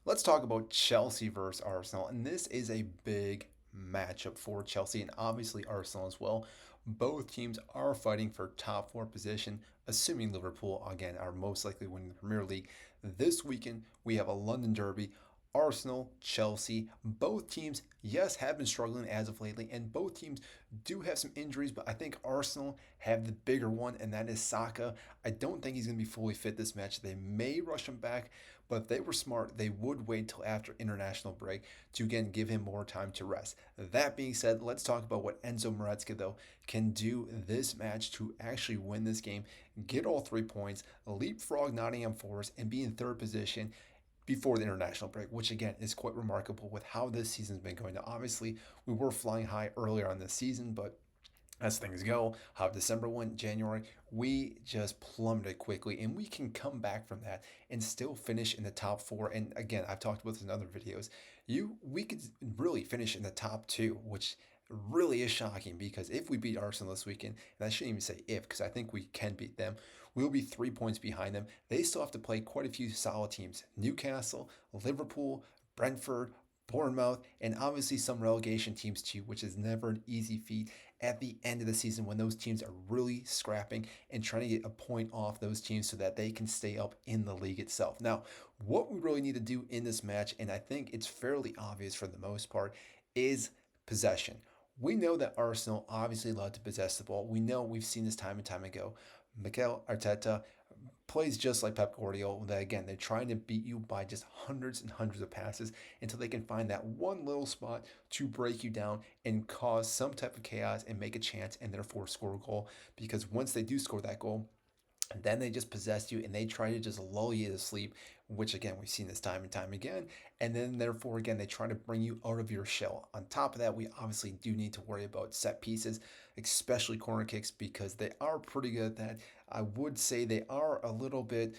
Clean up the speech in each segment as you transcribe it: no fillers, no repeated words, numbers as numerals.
Let's talk about Chelsea versus Arsenal. And this is a big matchup for Chelsea and obviously Arsenal as well. Both teams are fighting for top four position, assuming Liverpool, again, are most likely winning the Premier League. This weekend, we have a London derby. Arsenal, Chelsea, both teams, yes, have been struggling as of lately, and both teams do have some injuries, but I think Arsenal have the bigger one, and that is Saka. I don't think he's going to be fully fit this match. They may rush him back, but if they were smart, they would wait till after international break to again give him more time to rest. That being said, let's talk about what Enzo Maresca though can do this match to actually win this game, get all 3 points, leapfrog Nottingham Forest, and be in third position before the international break, which again is quite remarkable with how this season's been going. Now, obviously, we were flying high earlier on this season, but as things go, how December went, January, we just plummeted quickly, and we can come back from that and still finish in the top four. And again, I've talked about this in other videos. We could really finish in the top two, which really is shocking because if we beat Arsenal this weekend, and I shouldn't even say if, because I think we can beat them, we'll be 3 points behind them. They still have to play quite a few solid teams: Newcastle, Liverpool, Brentford, Bournemouth, and obviously some relegation teams too, which is never an easy feat at the end of the season when those teams are really scrapping and trying to get a point off those teams so that they can stay up in the league itself. Now, what we really need to do in this match, and I think it's fairly obvious for the most part, is possession. We know that Arsenal obviously love to possess the ball. We know we've seen this time and time ago. Mikel Arteta plays just like Pep Guardiola. That again, they're trying to beat you by just hundreds and hundreds of passes until they can find that one little spot to break you down and cause some type of chaos and make a chance and therefore score a goal. Because once they do score that goal, and then they just possess you and they try to just lull you to sleep, which again, we've seen this time and time again. And then, therefore, again, they try to bring you out of your shell. On top of that, we obviously do need to worry about set pieces, especially corner kicks, because they are pretty good at that. I would say they are a little bit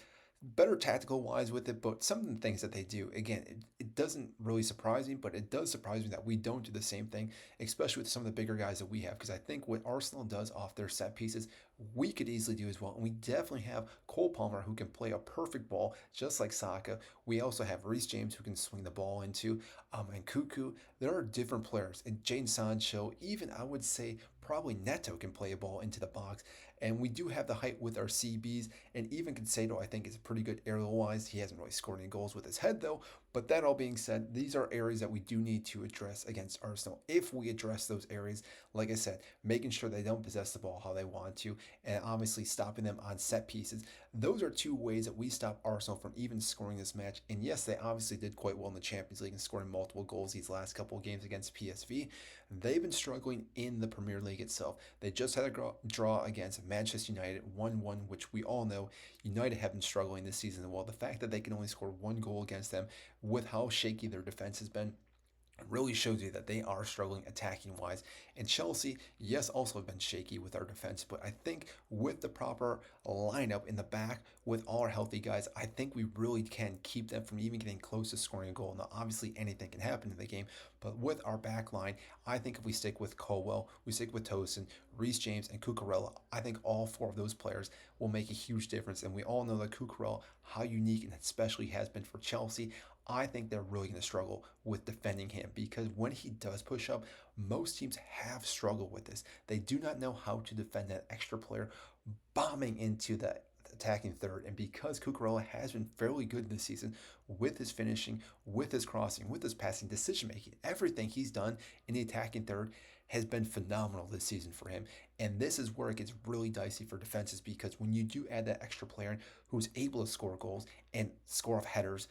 better tactical wise with it, but some of the things that they do, again, it doesn't really surprise me, but it does surprise me that we don't do the same thing, especially with some of the bigger guys that we have, because I think what Arsenal does off their set pieces, we could easily do as well. And we definitely have Cole Palmer who can play a perfect ball, just like Saka. We also have Reece James who can swing the ball into, and Cuckoo. There are different players, and Jane Sancho, even I would say probably Neto can play a ball into the box. And we do have the height with our CBs, and even Concedo, I think, is pretty good aerial wise. He hasn't really scored any goals with his head, though. But that all being said, these are areas that we do need to address against Arsenal. If we address those areas, like I said, making sure they don't possess the ball how they want to, and obviously stopping them on set pieces, those are two ways that we stop Arsenal from even scoring this match. And yes, they obviously did quite well in the Champions League and scoring multiple goals these last couple of games against PSV. They've been struggling in the Premier League itself. They just had a draw against Manchester United 1-1, which we all know United have been struggling this season. Well, the fact that they can only score one goal against them with how shaky their defense has been really shows you that they are struggling attacking wise. And Chelsea, yes, also have been shaky with our defense, but I think with the proper lineup in the back, with all our healthy guys, I think we really can keep them from even getting close to scoring a goal. Now, obviously, anything can happen in the game, but with our back line, I think if we stick with Colwell, we stick with Tosin, Reece James, and Cucurella, I think all four of those players will make a huge difference. And we all know that Cucurella, how unique and especially has been for Chelsea. I think they're really going to struggle with defending him because when he does push up, most teams have struggled with this. They do not know how to defend that extra player bombing into the attacking third. And because Cucurella has been fairly good this season with his finishing, with his crossing, with his passing, decision making, everything he's done in the attacking third has been phenomenal this season for him. And this is where it gets really dicey for defenses because when you do add that extra player who's able to score goals and score off headers,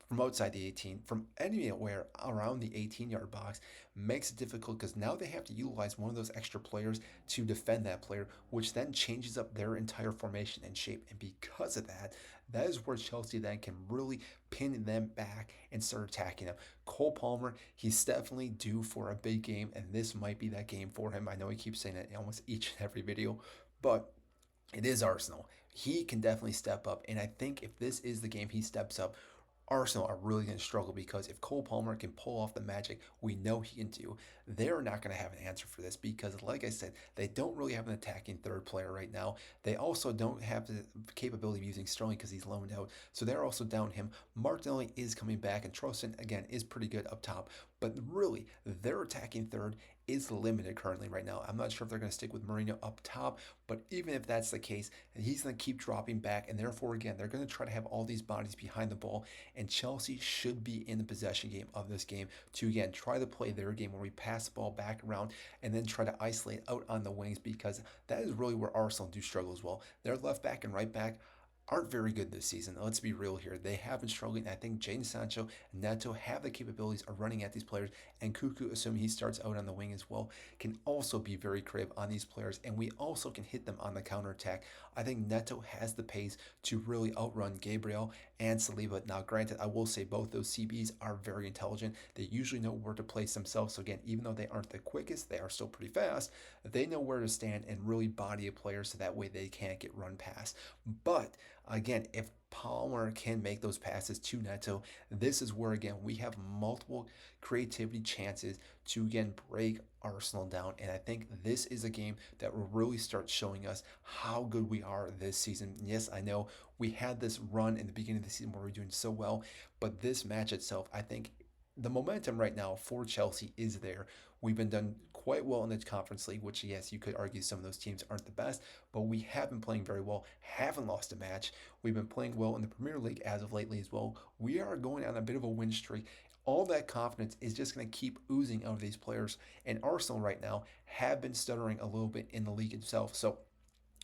from outside the 18, from anywhere around the 18-yard box, makes it difficult because now they have to utilize one of those extra players to defend that player, which then changes up their entire formation and shape. And because of that, that is where Chelsea then can really pin them back and start attacking them. Cole Palmer, he's definitely due for a big game, and this might be that game for him. I know he keeps saying it in almost each and every video, but it is Arsenal. He can definitely step up, and I think if this is the game he steps up, Arsenal are really going to struggle because if Cole Palmer can pull off the magic we know he can do, they're not going to have an answer for this because, like I said, they don't really have an attacking third player right now. They also don't have the capability of using Sterling because he's loaned out, so they're also down him. Martinelli is coming back, and Trossard, again, is pretty good up top, but really, their attacking third is limited currently right now. I'm not sure if they're going to stick with Mourinho up top, but even if that's the case, he's going to keep dropping back, and therefore, again, they're going to try to have all these bodies behind the ball, and Chelsea should be in the possession game of this game to, again, try to play their game where we pass the ball back around and then try to isolate out on the wings because that is really where Arsenal do struggle as well. Their left back and right back aren't very good this season. Let's be real here. They have been struggling. I think Jadon Sancho and Neto have the capabilities of running at these players, and Cuckoo, assuming he starts out on the wing as well, can also be very creative on these players, and we also can hit them on the counter attack. I think Neto has the pace to really outrun Gabriel and Saliba. Now, granted, I will say both those CBs are very intelligent. They usually know where to place themselves. So again, even though they aren't the quickest, they are still pretty fast. They know where to stand and really body a player so that way they can't get run past. But again, if Palmer can make those passes to Neto, this is where again we have multiple creativity chances to again break Arsenal down. And I think this is a game that will really start showing us how good we are this season. Yes, I know we had this run in the beginning of the season where we are doing so well, but this match itself, I think the momentum right now for Chelsea is there. We've been done quite well in the Conference League, which, yes, you could argue some of those teams aren't the best, but we have been playing very well, haven't lost a match. We've been playing well in the Premier League as of lately as well. We are going on a bit of a win streak. All that confidence is just going to keep oozing out of these players. And Arsenal right now have been stuttering a little bit in the league itself. So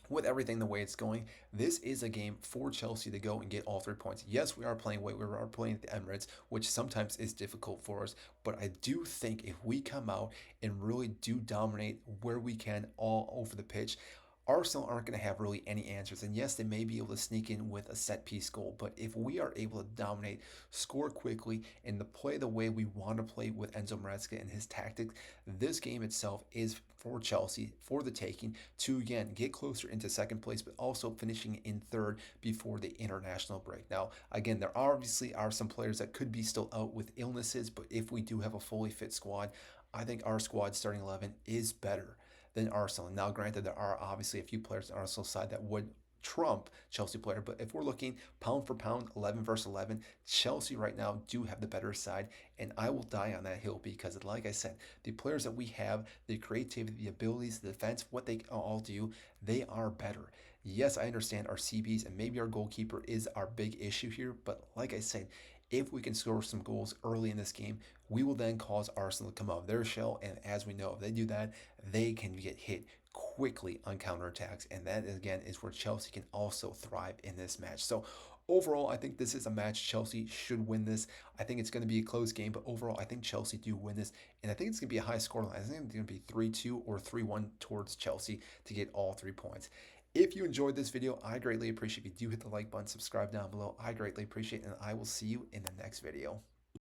with everything the way it's going, this is a game for Chelsea to go and get all 3 points. Yes, we are playing away. We are playing at the Emirates, which sometimes is difficult for us. But I do think if we come out and really do dominate where we can all over the pitch, Arsenal aren't going to have really any answers. And yes, they may be able to sneak in with a set piece goal. But if we are able to dominate, score quickly, and to play the way we want to play with Enzo Maresca and his tactics, this game itself is for Chelsea, for the taking, to again get closer into second place, but also finishing in third before the international break. Now, again, there obviously are some players that could be still out with illnesses, but if we do have a fully fit squad, I think our squad starting 11 is better than Arsenal. Now, granted, there are obviously a few players on Arsenal side that would trump Chelsea player, but if we're looking pound for pound, 11 versus 11, Chelsea right now do have the better side, and I will die on that hill because, like I said, the players that we have, the creativity, the abilities, the defense, what they all do, they are better. Yes, I understand our CBs and maybe our goalkeeper is our big issue here, but like I said, if we can score some goals early in this game, we will then cause Arsenal to come out of their shell. And as we know, if they do that, they can get hit quickly on counterattacks. And that, again, is where Chelsea can also thrive in this match. So, overall, I think this is a match Chelsea should win this. I think it's going to be a close game, but overall, I think Chelsea do win this. And I think it's going to be a high scoreline. I think it's going to be 3-2 or 3-1 towards Chelsea to get all 3 points. If you enjoyed this video, I greatly appreciate if you do hit the like button, subscribe down below. I greatly appreciate it, and I will see you in the next video.